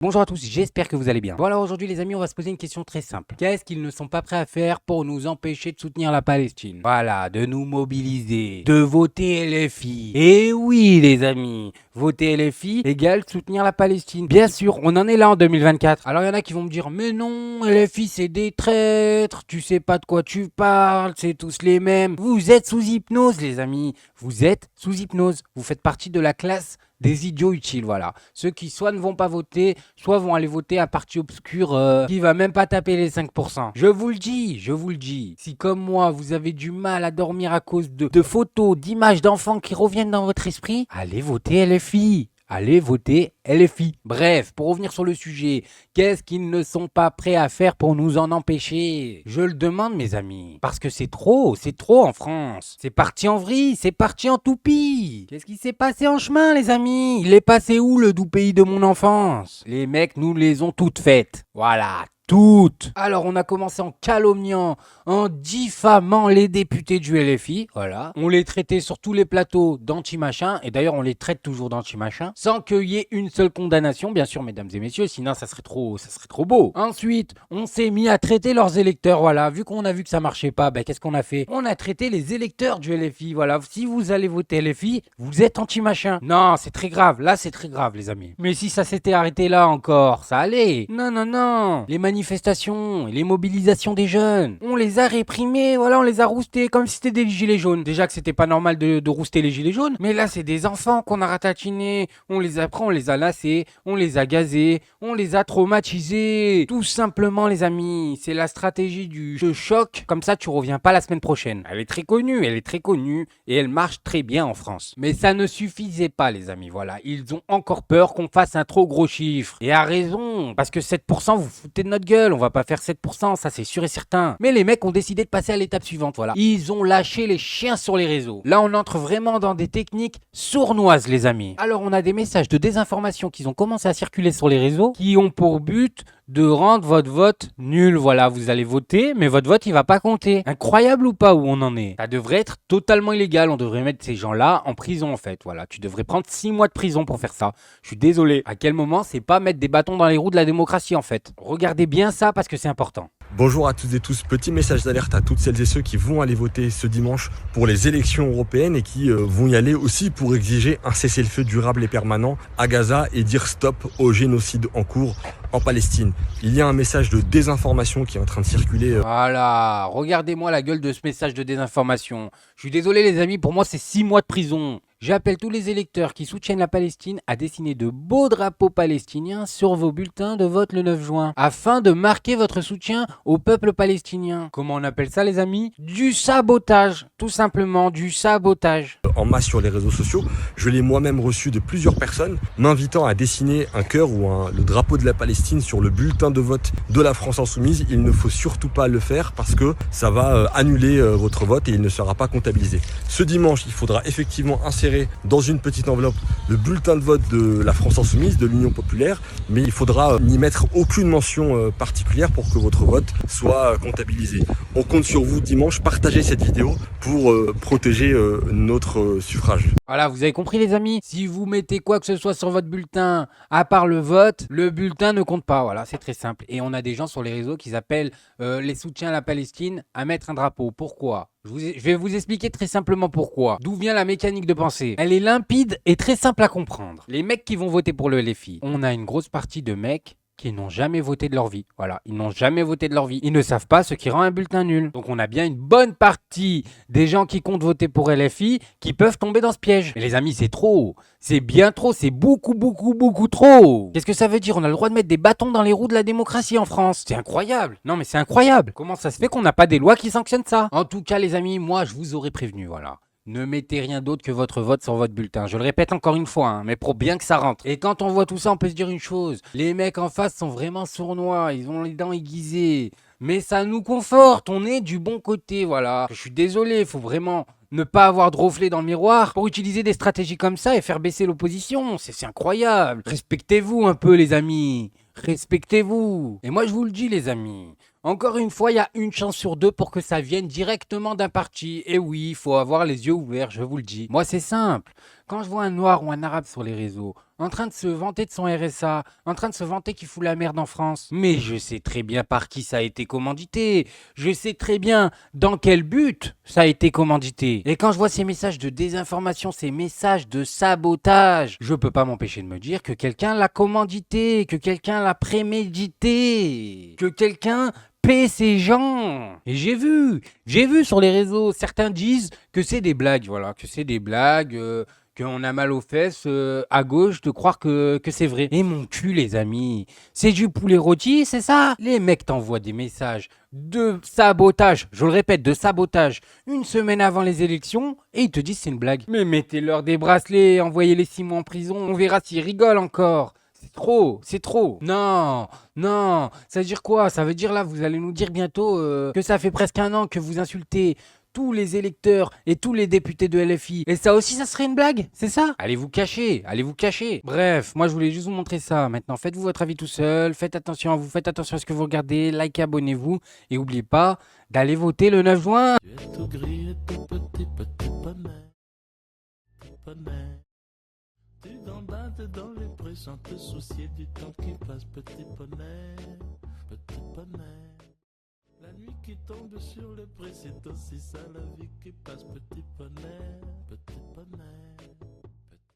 Bonjour à tous, j'espère que vous allez bien. Voilà, aujourd'hui les amis, on va se poser une question très simple. Qu'est-ce qu'ils ne sont pas prêts à faire pour nous empêcher de soutenir la Palestine? Voilà, de nous mobiliser, de voter LFI. Et oui les amis, voter LFI égale soutenir la Palestine. Bien sûr, on en est là en 2024. Alors il y en a qui vont me dire, mais non, LFI c'est des traîtres, tu sais pas de quoi tu parles, c'est tous les mêmes. Vous êtes sous hypnose les amis, vous êtes sous hypnose. Vous faites partie de la classe des idiots utiles, voilà. Ceux qui soit ne vont pas voter, soit vont aller voter un parti obscur qui va même pas taper les 5%. Je vous le dis, je vous le dis. Si comme moi, vous avez du mal à dormir à cause de photos, d'images d'enfants qui reviennent dans votre esprit, allez voter LFI. Allez voter LFI. Bref, pour revenir sur le sujet, qu'est-ce qu'ils ne sont pas prêts à faire pour nous en empêcher? Je le demande mes amis, parce que c'est trop en France. C'est parti en vrille, c'est parti en toupie. Qu'est-ce qui s'est passé en chemin les amis? Il est passé où le doux pays de mon enfance? Les mecs nous les ont toutes faites. Voilà, toutes. Alors on a commencé en calomniant, en diffamant les députés du LFI, voilà. On les traitait sur tous les plateaux d'anti-machin, et d'ailleurs on les traite toujours d'anti-machin, sans qu'il y ait une seule condamnation, bien sûr mesdames et messieurs, sinon ça serait trop beau. Ensuite, on s'est mis à traiter leurs électeurs, voilà. Vu qu'on a vu que ça marchait pas, ben qu'est-ce qu'on a fait? On a traité les électeurs du LFI, voilà. Si vous allez voter LFI, vous êtes anti-machin. Non, c'est très grave, là c'est très grave les amis. Mais si ça s'était arrêté là encore, ça allait. Non, non, non. Les manifestations et les mobilisations des jeunes, on les a réprimés, voilà, on les a roustés comme si c'était des gilets jaunes. Déjà que c'était pas normal de rouster les gilets jaunes, mais là c'est des enfants qu'on a ratatinés, on les a lassés, on les a gazés, on les a traumatisés. Tout simplement les amis, c'est la stratégie du je choc, comme ça tu reviens pas la semaine prochaine. Elle est très connue et elle marche très bien en France. Mais ça ne suffisait pas les amis, voilà, ils ont encore peur qu'on fasse un trop gros chiffre. Et à raison, parce que 7% vous foutez de notre gueule, on va pas faire 7%, ça c'est sûr et certain. Mais les mecs ont décidé de passer à l'étape suivante, voilà. Ils ont lâché les chiens sur les réseaux. Là on entre vraiment dans des techniques sournoises les amis. Alors on a des messages de désinformation qui ont commencé à circuler sur les réseaux, qui ont pour but de rendre votre vote nul. Voilà, vous allez voter, mais votre vote il va pas compter. Incroyable ou pas où on en est? Ça devrait être totalement illégal, on devrait mettre ces gens-là en prison en fait. Voilà, tu devrais prendre 6 mois de prison pour faire ça. Je suis désolé. À quel moment c'est pas mettre des bâtons dans les roues de la démocratie en fait? Regardez bien ça parce que c'est important. Bonjour à toutes et tous, petit message d'alerte à toutes celles et ceux qui vont aller voter ce dimanche pour les élections européennes et qui vont y aller aussi pour exiger un cessez-le-feu durable et permanent à Gaza et dire stop au génocide en cours en Palestine. Il y a un message de désinformation qui est en train de circuler. Voilà, regardez-moi la gueule de ce message de désinformation. Je suis désolé les amis, pour moi c'est 6 mois de prison. J'appelle tous les électeurs qui soutiennent la Palestine à dessiner de beaux drapeaux palestiniens sur vos bulletins de vote le 9 juin, afin de marquer votre soutien au peuple palestinien. Comment on appelle ça les amis? Du sabotage, tout simplement du sabotage. En masse sur les réseaux sociaux. Je l'ai moi-même reçu de plusieurs personnes m'invitant à dessiner un cœur ou le drapeau de la Palestine sur le bulletin de vote de la France Insoumise. Il ne faut surtout pas le faire parce que ça va annuler votre vote et il ne sera pas comptabilisé. Ce dimanche, il faudra effectivement insérer dans une petite enveloppe le bulletin de vote de la France Insoumise, de l'Union Populaire, mais il faudra n'y mettre aucune mention particulière pour que votre vote soit comptabilisé. On compte sur vous dimanche, partagez cette vidéo pour protéger notre suffrage. Voilà, vous avez compris les amis? Si vous mettez quoi que ce soit sur votre bulletin, à part le vote, le bulletin ne compte pas. Voilà, c'est très simple. Et on a des gens sur les réseaux qui appellent les soutiens à la Palestine à mettre un drapeau. Pourquoi? Je vais vous expliquer très simplement pourquoi. D'où vient la mécanique de pensée? Elle est limpide et très simple à comprendre. Les mecs qui vont voter pour le LFI, on a une grosse partie de mecs qui n'ont jamais voté de leur vie. Voilà, ils n'ont jamais voté de leur vie. Ils ne savent pas ce qui rend un bulletin nul. Donc on a bien une bonne partie des gens qui comptent voter pour LFI qui peuvent tomber dans ce piège. Mais les amis, c'est trop. C'est bien trop. C'est beaucoup trop. Qu'est-ce que ça veut dire? On a le droit de mettre des bâtons dans les roues de la démocratie en France. C'est incroyable. Non mais c'est incroyable. Comment ça se fait qu'on n'a pas des lois qui sanctionnent ça? En tout cas les amis, moi je vous aurais prévenu, voilà. Ne mettez rien d'autre que votre vote sur votre bulletin. Je le répète encore une fois, hein, mais pour bien que ça rentre. Et quand on voit tout ça, on peut se dire une chose. Les mecs en face sont vraiment sournois, ils ont les dents aiguisées. Mais ça nous conforte, on est du bon côté, voilà. Je suis désolé, il faut vraiment ne pas avoir de reflet dans le miroir pour utiliser des stratégies comme ça et faire baisser l'opposition. C'est incroyable. Respectez-vous un peu les amis. Respectez-vous. Et moi je vous le dis les amis. Encore une fois, il y a une chance sur deux pour que ça vienne directement d'un parti. Et oui, il faut avoir les yeux ouverts, je vous le dis. Moi, c'est simple. Quand je vois un noir ou un arabe sur les réseaux, en train de se vanter de son RSA, en train de se vanter qu'il fout la merde en France. Mais je sais très bien par qui ça a été commandité. Je sais très bien dans quel but ça a été commandité. Et quand je vois ces messages de désinformation, ces messages de sabotage, je peux pas m'empêcher de me dire que quelqu'un l'a commandité, que quelqu'un l'a prémédité, que quelqu'un paie ces gens. Et j'ai vu sur les réseaux, certains disent que c'est des blagues, voilà, que c'est des blagues, qu'on a mal aux fesses à gauche de croire que c'est vrai. Et mon cul, les amis, c'est du poulet rôti, c'est ça? Les mecs t'envoient des messages de sabotage, je le répète, de sabotage, une semaine avant les élections, et ils te disent c'est une blague. Mais mettez-leur des bracelets, envoyez-les 6 mois en prison, on verra s'ils rigolent encore. C'est trop. Non, non. Ça veut dire quoi? Ça veut dire là, vous allez nous dire bientôt que ça fait presque un an que vous insultez tous les électeurs et tous les députés de LFI. Et ça aussi, ça serait une blague? C'est ça? Allez vous cacher, allez vous cacher. Bref, moi je voulais juste vous montrer ça. Maintenant, faites-vous votre avis tout seul. Faites attention à vous, faites attention à ce que vous regardez. Likez, abonnez-vous. Et n'oubliez pas d'aller voter le 9 juin. Tu es tout gris et tout petit, petit poney. Tu gambades dans les prés sans te soucier du temps qui passe, petit poney, petit poney. La nuit qui tombe sur les prés, c'est aussi ça la vie qui passe, petit poney, petit poney.